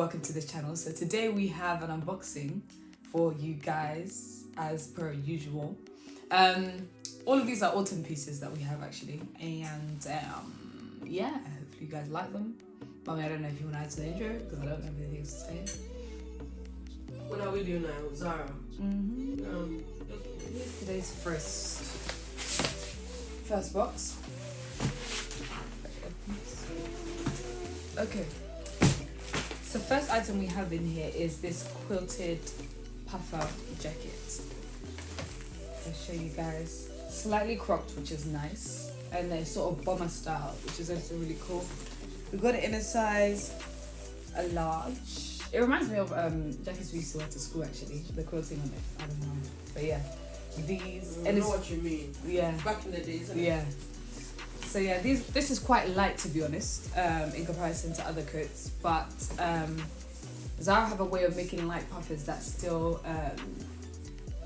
welcome to the channel. So today we have an unboxing for you guys as per usual. All of these are autumn pieces that we have actually, and yeah, if you guys like them. Mommy, I don't know if you want to add to the intro because I don't have anything to say. What are we doing now? Zara. Today's first box. Okay. So first item we have in here is this quilted puffer jacket. I'll show you guys. Slightly cropped, which is nice, and then sort of bomber style, which is also really cool. We got it in a size a large. It reminds me of jackets we used to wear to school actually. The quilting on it, I don't know, but yeah, these. I know what you mean. Yeah. Back in the days. Yeah. So yeah, this is quite light to be honest, in comparison to other coats. But Zara have a way of making light puffers that still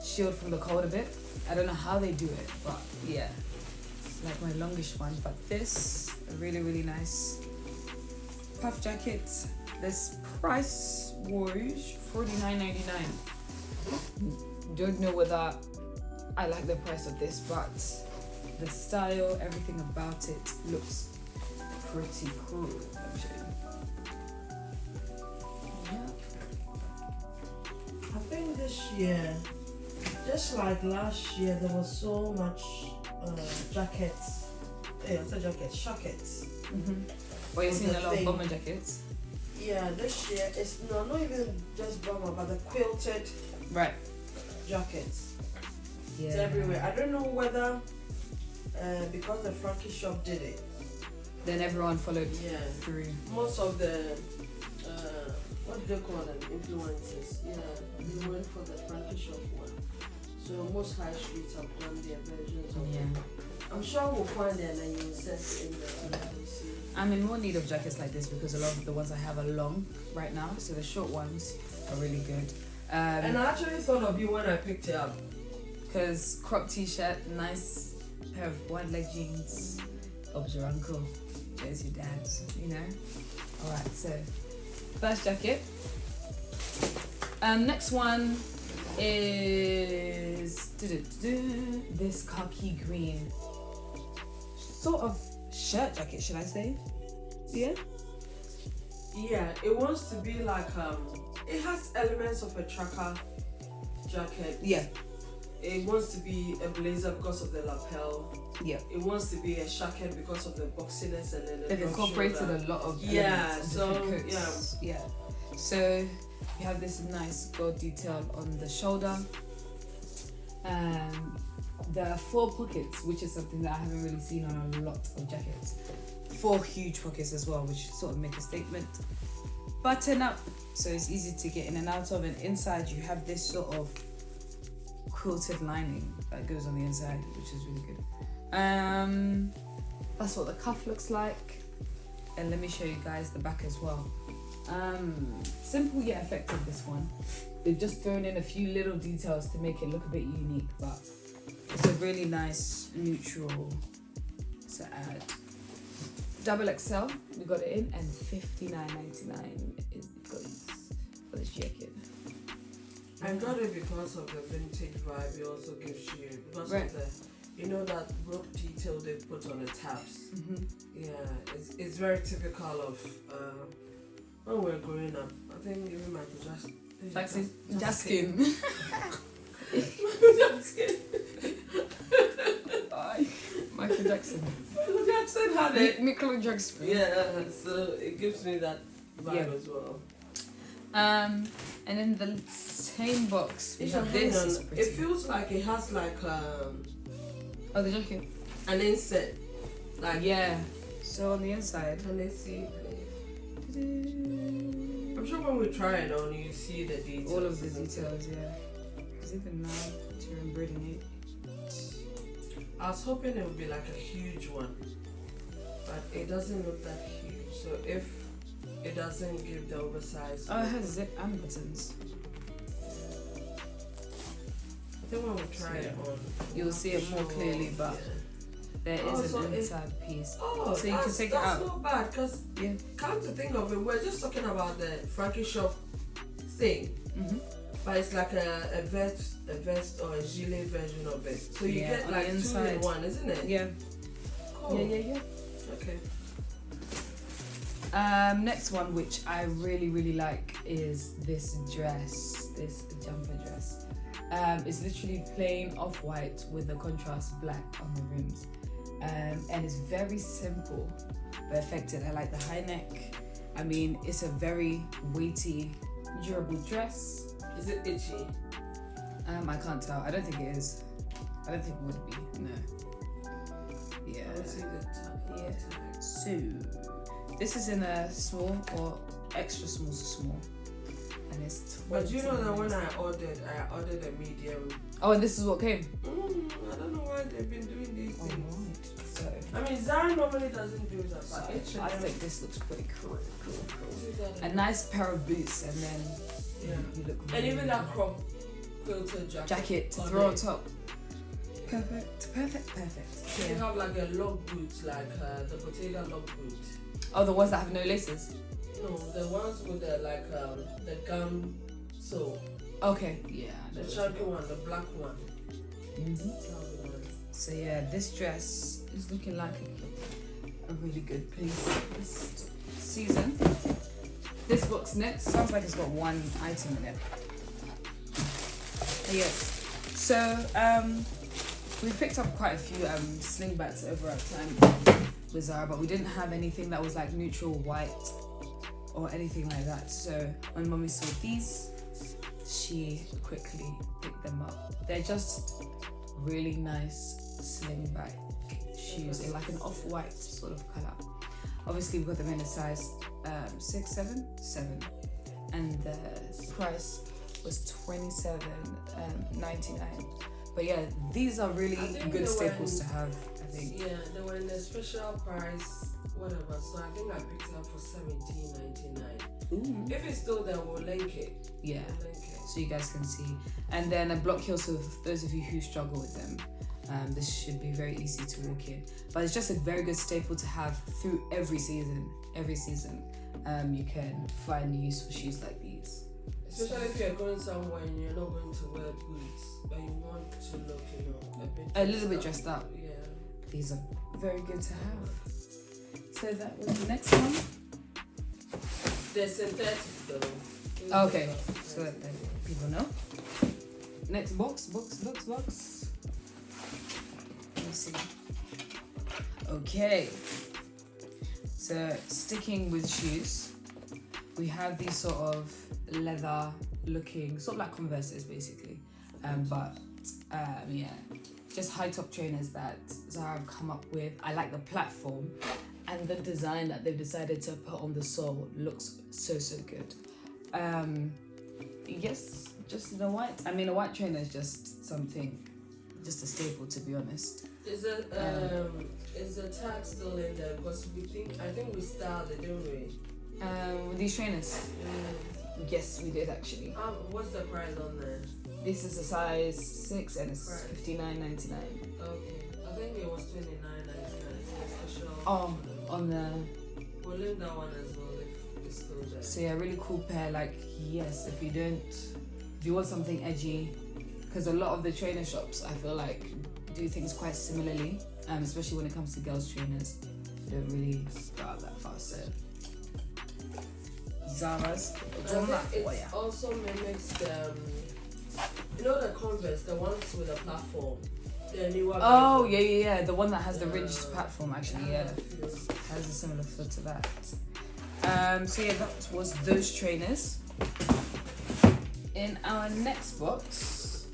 shield from the cold a bit. I don't know how they do it, but yeah, like my longish one. But this a really nice puff jacket. This price was $49.99. Don't know whether I like the price of this, but the style, everything about it looks pretty cool. Let me show you. Yeah. I think this year, just like last year, there was so much jackets. Yeah, I said jackets, shackets. Well, you're seeing a lot of bomber jackets. Yeah, this year it's not even just bomber, but the quilted jackets. Yeah. It's everywhere. I don't know whether because the Frankie shop did it, then everyone followed through. Most of the what do they call them? Influencers. Yeah, they went for the Frankie shop one. So most high streets have done their versions of it. I'm sure we'll find it and then you'll set it in the I'm in more need of jackets like this because a lot of the ones I have are long right now, so the short ones are really good. And I actually thought of you when I picked it up. Because crop t-shirt, nice pair of wide leg jeans, Bob's your uncle, there's your dad, you know. Alright, so first jacket. Next one is this khaki green sort of shirt jacket, should I say? Yeah? Yeah, it wants to be like it has elements of a tracker jacket. Yeah. It wants to be a blazer because of the lapel. Yeah. It wants to be a jacket because of the boxiness and then they've incorporated a lot of elements of different coats. Yeah. So you have this nice gold detail on the shoulder. There are 4 pockets, which is something that I haven't really seen on a lot of jackets. 4 huge pockets as well, which sort of make a statement. Button up, so it's easy to get in and out of. And inside you have this sort of quilted lining that goes on the inside, which is really good. That's what the cuff looks like. And let me show you guys the back as well. Simple yet effective, this one. They've just thrown in a few little details to make it look a bit unique, but it's a really nice neutral to add. Double XL, we got it in, and $59.99 is for this jacket. I got it because of the vintage vibe it also gives you, because of the, you know, that rope detail they put on the tabs. Yeah, it's very typical of when we were growing up. I think even Michael Jackson. Michael Jackson. Michael Jackson had it. Michael Jackson. Yeah, so it gives me that vibe as well. And in the same box, we have this. Is pretty. It feels like it has like the jacket. An inset. Like So on the inside. Can they see? I'm sure when we try it on, you see the details. All of the details, Because even now, to embroidering it. I was hoping it would be like a huge one, but it doesn't look that huge. So if it doesn't give the oversized. Oh, it has zip and buttons. I think when we try it on, you'll see it more clearly, but There is an inside piece. Oh, so you can take it out. That's not bad, because come to think of it, we're just talking about the Frankie shop thing. But it's like a vest or a gilet version of it. So you get like 2 in 1, isn't it? Yeah. Cool. Yeah. Okay. Next one, which I really like, is this dress, this jumper dress. It's literally plain off-white with the contrast black on the rims. And it's very simple but effective. I like the high neck. I mean, it's a very weighty, durable dress. Is it itchy? I can't tell. I don't think it is. I don't think it would be. No. Yeah. Let's see the tag. So this is in a small or extra small to small, and it's. But you know that when I ordered a medium. Oh, and this is what came. I don't know why they've been doing these things. Right. So I mean, Zara normally doesn't do that, but I think this looks pretty cool. A nice pair of boots, and then you look. And even that crop quilted jacket to throw on top. Perfect. So you have like a log boot, like the Bottega log boot. Oh, the ones that have no laces? No, the ones with the gum sole. Okay. Yeah. The chunky one, the black one. So yeah, this dress is looking like a really good piece this season. This box next sounds like it's got one item in it. Yes. So we picked up quite a few slingbacks over our time with Zara, but we didn't have anything that was like neutral white or anything like that. So when Mommy saw these, she quickly picked them up. They're just really nice slingback shoes in like an off-white sort of colour. Obviously we got them in a size 6, 7, and the price was $27.99. But yeah, these are really good staples to have, I think. Yeah, they were in a special price, whatever. So I think I picked it up for $17.99. If it's still there, we'll link it. Yeah, so you guys can see. And then a block heel, so those of you who struggle with them, this should be very easy to walk in. But it's just a very good staple to have through every season. You can find use for shoes like these. Especially if you're going somewhere and you're not going to wear boots, but you want to look, a little bit dressed up. Yeah. These are very good to have. So that was the next one. They're synthetic though. Okay, so that people know. Next box. Let me see. Okay. So sticking with shoes, we have these sort of leather looking, sort of like Converses basically, just high top trainers that Zara have come up with. I like the platform, and the design that they've decided to put on the sole looks so good. Yes, just the white. I mean, a white trainer is just a staple, to be honest. Is the tag still in there? Because I think we styled it, didn't we? With these trainers. Yes, we did actually. What's the price on there? This is a size 6 and it's $59.99. Okay, I think it was $29.99. Special. Oh, on the. We'll leave that one as well if it's still there. So yeah, really cool pair. Like yes, if you want something edgy, because a lot of the trainer shops I feel like do things quite similarly, especially when it comes to girls trainers. They don't really go out that fast. So Zara's. It also mimics the, the Converse, the ones with the platform. The newer version. Yeah. The one that has the ridged platform actually, has a similar feel to that. So yeah, that was those trainers. In our next box,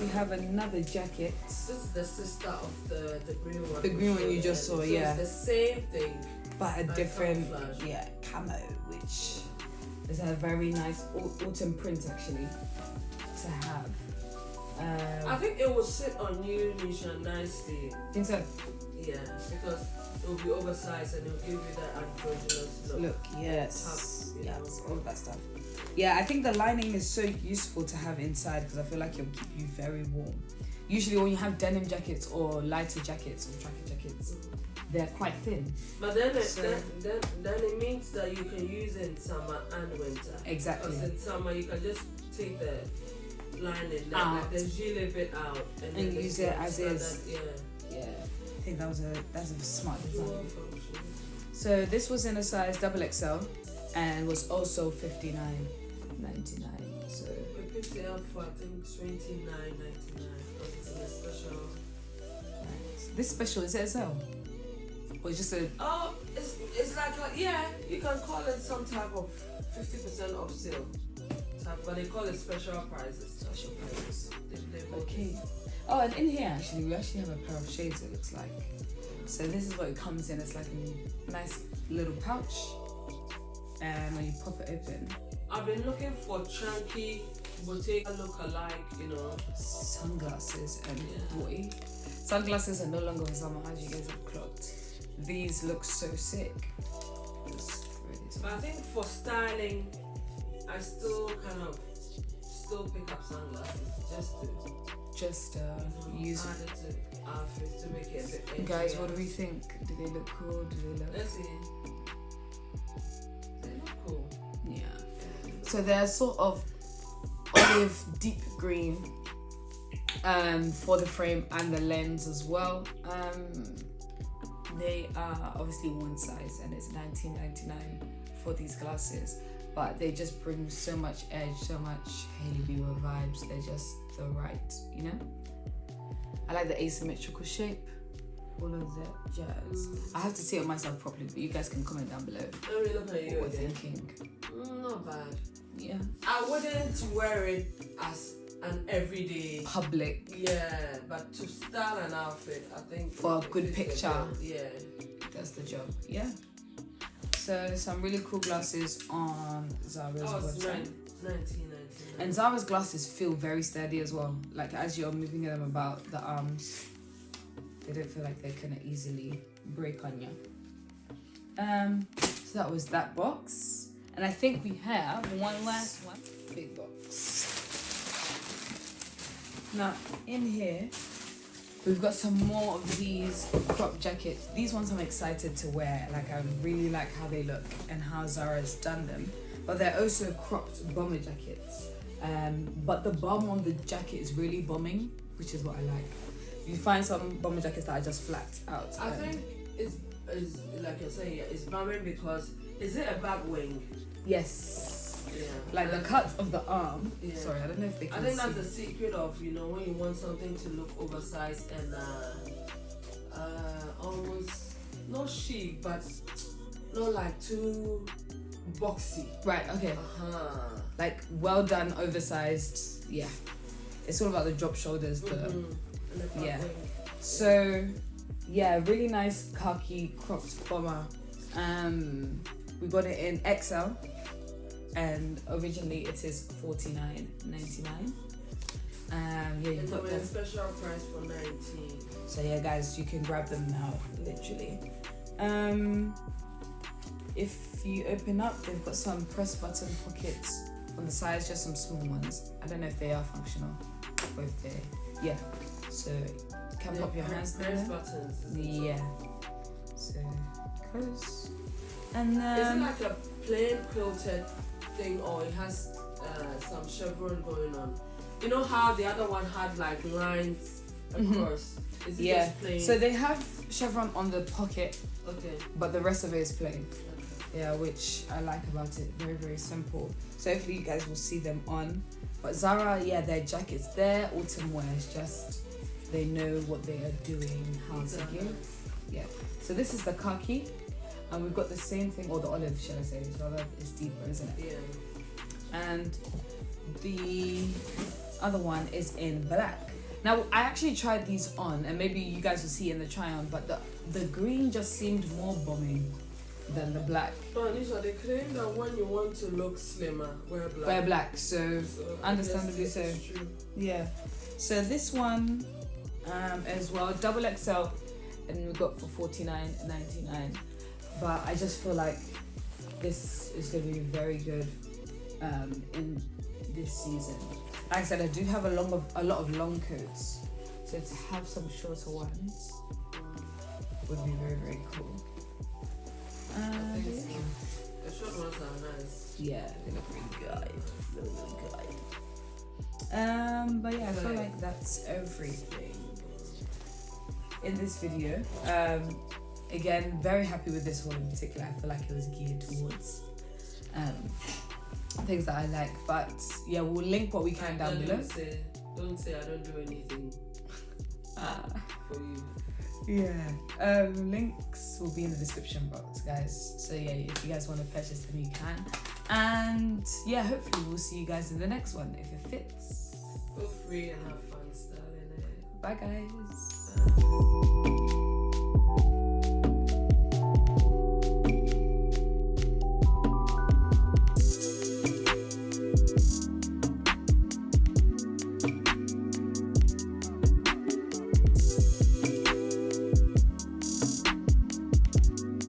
we have another jacket. This is the sister of the green one. The green one you just saw, so yeah. It's the same thing, but a different, camo, which is a very nice autumn print actually to have. I think it will sit on you, Nisha, nicely. Think so? Yeah, because it will be oversized and it will give you that androgynous look. Yes. Top, Yes, all of that stuff. Yeah, I think the lining is so useful to have inside because I feel like it'll keep you very warm. Usually when you have denim jackets or lighter jackets or tracker jackets, they're quite thin. But then it means that you can use it in summer and winter. Exactly. Because in summer you can just take the lining out, the gilet bit out, and then use it as is. Yeah. I think that's a smart design. So this was in a size XXL and was also $59.99. So we picked it up for I think $29.99. It's in a special. This special, is it a sale? Or just a... Oh, it's like you can call it some type of 50% off sale type, but they call it special prices. Special prices. They okay. Oh, and in here actually, we actually have a pair of shades, it looks like. So this is what it comes in. It's like a nice little pouch. And when you pop it open... I've been looking for chunky Bottega look-alike, sunglasses, and boy, sunglasses are no longer in summer, as you guys have clocked. These look so sick. But I think for styling, I still pick up sunglasses just to use add it to outfits to make it a bit edgy. Guys, what do we think? Do they look cool? Do they look... Let's see. They look cool. Yeah. So they're sort of olive deep green for the frame and the lens as well. They are obviously one size and it's $19.99 for these glasses, but they just bring so much edge, so much Hailey Bieber vibes. They're just the right, I like the asymmetrical shape, all of that jazz. I have to see it myself properly, but you guys can comment down below let me look at you what we're again. thinking. Not bad. Yeah. I wouldn't wear it as an everyday Public. Yeah, but to style an outfit, I think For a good picture. Yeah. That's the job. Yeah. So some really cool glasses on Zara's website. $19.99. And Zara's glasses feel very sturdy as well. Like as you're moving them about, the arms, they don't feel like they're gonna easily break on you. So that was that box. And I think we have one last one. Big box. Now in here, we've got some more of these crop jackets. These ones I'm excited to wear. Like I really like how they look and how Zara's done them. But they're also cropped bomber jackets. But the bum on the jacket is really bombing, which is what I like. You find some bomber jackets that are just flat out. I think it's like you're saying, it's bombing because is it a back wing? Yes. Yeah. Like the cut of the arm. Yeah. Sorry, I don't know if they can I think see. that's the secret of when you want something to look oversized and almost not chic, but not like too boxy. Right. Okay. Like well done, oversized. Yeah. It's all about the drop shoulders. Yeah. So yeah, really nice khaki cropped bomber. We got it in XL, and originally it is $49.99. Yeah, you've got a special price for $19. So yeah, guys, you can grab them now, literally. If you open up, they've got some press button pockets on the sides, just some small ones. I don't know if they are functional or if they, yeah. So you can pop your hands there. Press buttons. Yeah. So close. And is it like a plain quilted thing, or it has some chevron going on? You know how the other one had like lines across? Is it just plain? So they have chevron on the pocket, okay, but the rest of it is plain. Yeah, which I like about it. Very, very simple. So hopefully you guys will see them on. But Zara, yeah, their jackets, their autumn wear is just, they know what they are doing, how to give. Yeah. So this is the khaki. And we've got the same thing, or the olive, shall I say. So olive is deeper, isn't it? Yeah. And the other one is in black. Now, I actually tried these on, and maybe you guys will see in the try on, but the green just seemed more bombing than the black. But Anisha, they claim that when you want to look slimmer, wear black. Wear black, so understandably so. True. Yeah. So this one as well, XXL, and we got for $49.99. But I just feel like this is going to be very good in this season. Like I said, I do have a lot of long coats, so to have some shorter ones would be very, very cool. The short ones are nice. Yeah, they look really good. But yeah, I feel like that's everything in this video. Again, very happy with this one in particular. I feel like it was geared towards things that I like. But yeah, we'll link what we can down below. Don't say I don't do anything for you. Yeah. Links will be in the description box, guys. So yeah, if you guys want to purchase them, you can. And yeah, hopefully we'll see you guys in the next one if it fits. Go free and have fun styling it. Bye, guys.